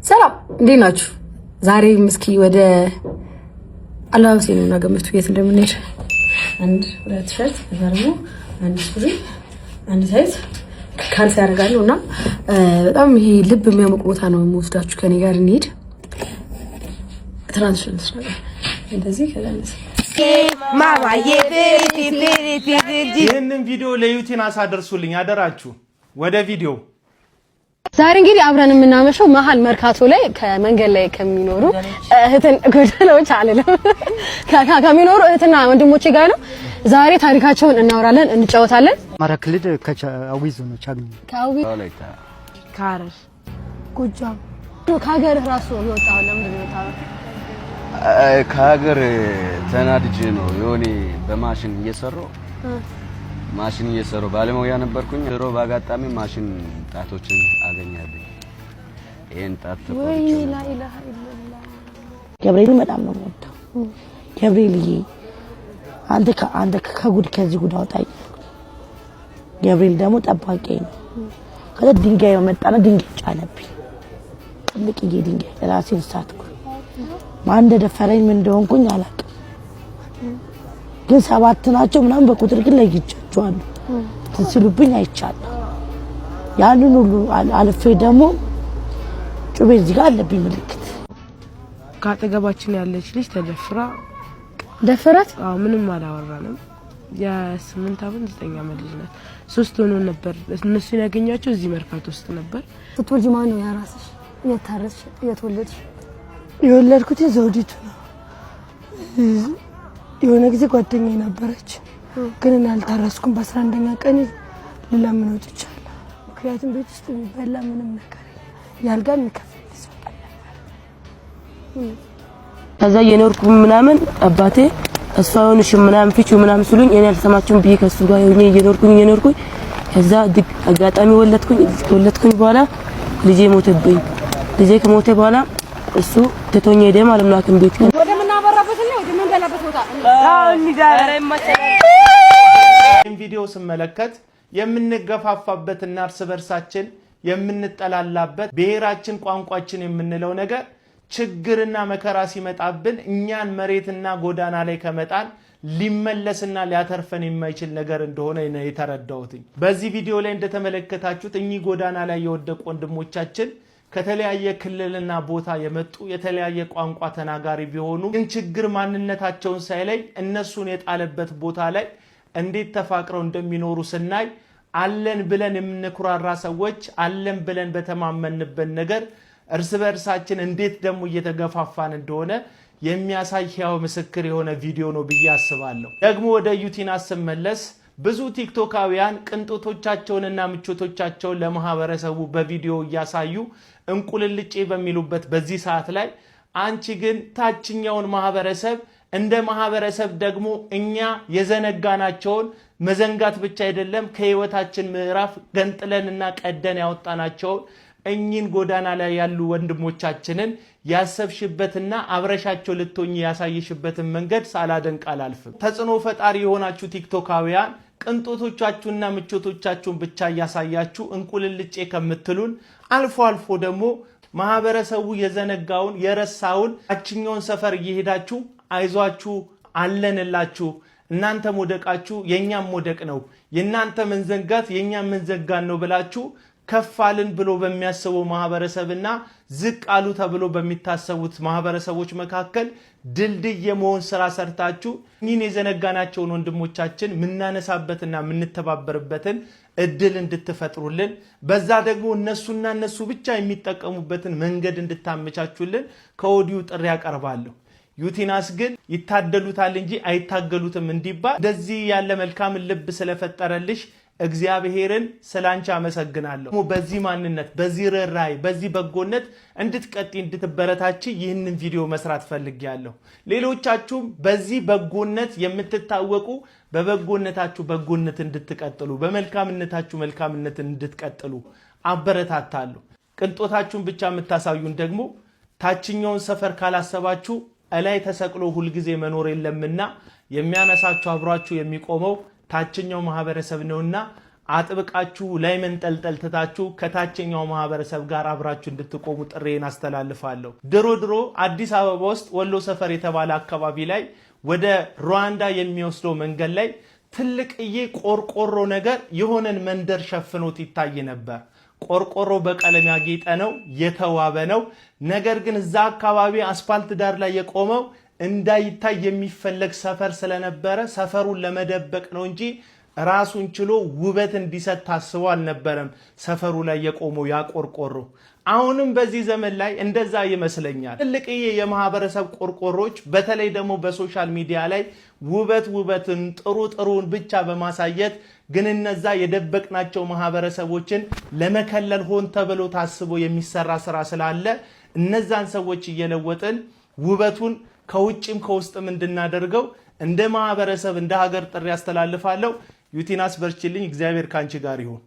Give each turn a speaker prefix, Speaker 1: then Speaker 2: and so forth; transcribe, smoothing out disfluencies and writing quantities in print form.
Speaker 1: ሰላም እንዴት ናችሁ? ዛሬ ምስኪ ወደ አላውስ ነው ገምቱ የት እንደምንሄድ አንድ ሁለት ሸርት ተፈርሞ አንድ ሱሪ አንድ ሳይዝ ካልሲ ያደርጋሉና በጣም ይሄ ልብ የሚያሞቅ ቦታ ነው የምወስዳችሁ ከኔ ጋር እንሂድ። ትራንስፈር ስለሆነ እንደዚህ ከዛንስ
Speaker 2: ማማዬ
Speaker 3: ይሄንን ቪዲዮ ለዩቲን አሳደርሱልኝ አደራችሁ። ወደ ቪዲዮ
Speaker 1: ዛሬ እንግዲህ አብረን የምናመሸው መሀል መርካቶ ላይ ከመንገድ ላይ ከሚኖሩ እህትን ጎዳናዎች አለለም ከሚኖሩ እህትና ወንድሞቼ ጋር ነው። ዛሬ ታሪካቸውን እናወራለን፣ እንጫወታለን።
Speaker 4: ማራክልድ ከአዊ ዞኖች አግኝ
Speaker 1: ከአዊ
Speaker 2: ካረር
Speaker 1: ጎጃም ከሀገር ራሱ የወጣው ለምን ነው?
Speaker 5: ከሀገር ተናድጄ ነው የሆነ በማሽን እየሰራው ባለሙያ ነበርኩኝ። ድሮ ባጋጣሚ ማሽን ጣቶችን አገኛለሁ። ይሄን ጣት
Speaker 1: ወይኔ ላኢላሃ ኢላላህ
Speaker 2: ገብርኤል በጣም ነው የምወደው። ገብርኤልዬ አንተ ከጉድ ከዚህ ጉድ አውጣኝ። ገብርኤል ደግሞ ጠባቂ ነው። ከዛ ድንጋይ መጣና ድንጋይ ጫነብኝ። ጥልቅዬ ድንጋይ ራሴን ሳትኩ። ማን እንደደፈረኝ ምን እንደሆንኩኝ አላውቅም። ግን ሰባት ናቸው ምናምን በቁጥር ግን ለይቻቸዋለሁ። ትስሉብኝ አይቻለሁ። ያንን ሁሉ አልፌ ደግሞ ጩቤ እዚህ ጋር አለብኝ ምልክት።
Speaker 6: ካጠገባችን ያለች ልጅ
Speaker 1: ደፈራት።
Speaker 6: ምንም አላወራንም። የ8 ዓመት 9 ዓመት ልጅ ናት። 3 ሆኖ ነበር እነሱን ያገኛቸው እዚህ መርካቶ ውስጥ ነበር።
Speaker 1: ስትወልጂ ማን ነው ያራስሽ? የታረስሽ የተወለድሽ?
Speaker 6: የወለድኩት ዘውዲቱ ነው። የሆነ ጊዜ ጓደኛዬ ነበረች፣ ግን እኔ አልታረስኩም። በ11ኛ ቀን ለምን ወጥቻለሁ።
Speaker 1: ምክንያቱም ቤት ውስጥ የሚበላ ምንም ነገር ያልጋም ይከፍል ይሰጣል።
Speaker 6: ከዛ የኖርኩ ምናምን አባቴ እሷውንሽ ምናምን ፍቺው ምናምን ሲሉኝ እኔ አልሰማችሁም ብዬ ከሱ ጋር የኖርኩኝ ከዛ አጋጣሚ ወለድኩኝ በኋላ ልጄ ሞተብኝ። ልጄ ከሞተ በኋላ እሱ ተቶኝ ሄደ ማለት ነው አክም ቤት
Speaker 1: ወደ ምናበራበትና ወደ መንገላበት ቦታ
Speaker 3: ይሄን ቪዲዮ ስመለከት የምንገፋፋበትና እርስ በርሳችን የምንጠላላበት ብሔራችን ቋንቋችን የምንለው ነገር ችግርና መከራ ሲመጣብን እኛን መሬትና ጎዳና ላይ ከመጣን ሊመለስና ሊያተርፈን የማይችል ነገር እንደሆነ ነው የተረዳሁት። በዚህ ቪዲዮ ላይ እንደተመለከታችሁት እኚህ ጎዳና ላይ የወደቁ ወንድሞቻችን ከተለያየ ክልልና ቦታ የመጡ የተለያየ ቋንቋ ተናጋሪ ቢሆኑ ግን ችግር ማንነታቸውን ሳይለይ እነሱን የጣለበት ቦታ ላይ እንዴት ተፋቅረው እንደሚኖሩ ስናይ አለን ብለን የምንኩራራ ሰዎች አለን ብለን በተማመንበት ነገር እርስ በርሳችን እንዴት ደግሞ እየተገፋፋን እንደሆነ የሚያሳይ ሕያው ምስክር የሆነ ቪዲዮ ነው ብዬ አስባለሁ። ደግሞ ወደ ዩቲናስ ስመለስ ብዙ ቲክቶካውያን ቅንጦቶቻቸውንና ምቾቶቻቸውን ለማህበረሰቡ በቪዲዮ እያሳዩ እንቁልልጬ በሚሉበት በዚህ ሰዓት ላይ አንቺ ግን ታችኛውን ማህበረሰብ እንደ ማህበረሰብ ደግሞ እኛ የዘነጋናቸውን መዘንጋት ብቻ አይደለም ከህይወታችን ምዕራፍ ገንጥለንና ቀደን ያወጣናቸውን እኚህን ጎዳና ላይ ያሉ ወንድሞቻችንን ያሰብሽበትና አብረሻቸው ልትሆኚ ያሳይሽበትን መንገድ ሳላደንቅ አላልፍም። ተጽዕኖ ፈጣሪ የሆናችሁ ቲክቶካውያን ቅንጦቶቻችሁና ምቾቶቻችሁን ብቻ እያሳያችሁ እንቁልልጬ ከምትሉን አልፎ አልፎ ደግሞ ማህበረሰቡ የዘነጋውን የረሳውን ታችኛውን ሰፈር እየሄዳችሁ አይዟችሁ አለንላችሁ እናንተ ሞደቃችሁ የኛም ሞደቅ ነው የናንተ መንዘንጋት የኛም መንዘንጋን ነው ብላችሁ ከፋልን ብሎ በሚያስበው ማህበረሰብና ዝቅ አሉ ተብሎ በሚታሰቡት ማህበረሰቦች መካከል ድልድይ የመሆን ስራ ሰርታችሁ እኚህን የዘነጋናቸውን ወንድሞቻችን ምናነሳበትና ምንተባበርበትን እድል እንድትፈጥሩልን በዛ ደግሞ እነሱ ብቻ የሚጠቀሙበትን መንገድ እንድታመቻቹልን ከወዲሁ ጥሪ ያቀርባለሁ። ዩቲናስ ግን ይታደሉታል እንጂ አይታገሉትም እንዲባል እንደዚህ ያለ መልካም ልብ ስለፈጠረልሽ እግዚአብሔርን ስላንቺ አመሰግናለሁ። በዚህ ማንነት በዚህ ርህራሄ በዚህ በጎነት እንድትቀጥይ እንድትበረታቺ ይህንን ቪዲዮ መስራት ፈልጌያለሁ። ሌሎቻችሁም በዚህ በጎነት የምትታወቁ በበጎነታችሁ በጎነት እንድትቀጥሉ በመልካምነታችሁ መልካምነትን እንድትቀጥሉ አበረታታለሁ። ቅንጦታችሁን ብቻ የምታሳዩን ደግሞ ታችኛውን ሰፈር ካላሰባችሁ እላይ ተሰቅሎ ሁሉ ጊዜ መኖር የለምና የሚያነሳችሁ አብሯችሁ የሚቆመው ታችኛው ማህበረሰብ ነውና አጥብቃችሁ ላይ መንጠልጠል ትታችሁ ከታችኛው ማህበረሰብ ጋር አብራችሁ እንድትቆሙ ጥሬን አስተላልፋለሁ። ድሮ አዲስ አበባ ውስጥ ወሎ ሰፈር የተባለ አካባቢ ላይ ወደ ሩዋንዳ የሚወስደው መንገድ ላይ ትልቅዬ ቆርቆሮ ነገር የሆነን መንደር ሸፍኖት ይታይ ነበር። ቆርቆሮ በቀለም ያጌጠ ነው፣ የተዋበ ነው። ነገር ግን እዛ አካባቢ አስፋልት ዳር ላይ የቆመው እንዳይታይ የሚፈለግ ሰፈር ስለነበረ ሰፈሩን ለመደበቅ ነው እንጂ ራሱን ችሎ ውበት እንዲሰጥ ታስቦ አልነበረም ሰፈሩ ላይ የቆመው ያ ቆርቆሮ። አሁንም በዚህ ዘመን ላይ እንደዛ ይመስለኛል። ትልቅዬ የማህበረሰብ ቆርቆሮች በተለይ ደግሞ በሶሻል ሚዲያ ላይ ውበትን ጥሩን ብቻ በማሳየት ግን እነዛ የደበቅናቸው ማህበረሰቦችን ለመከለል ሆን ተብሎ ታስቦ የሚሰራ ስራ ስላለ እነዛን ሰዎች እየለወጥን ውበቱን ከውጭም ከውስጥም እንድናደርገው እንደ ማህበረሰብ እንደ ሀገር ጥሪ ያስተላልፋለሁ። ዩቲናስ በርችልኝ። እግዚአብሔር ካንቺ ጋር ይሁን።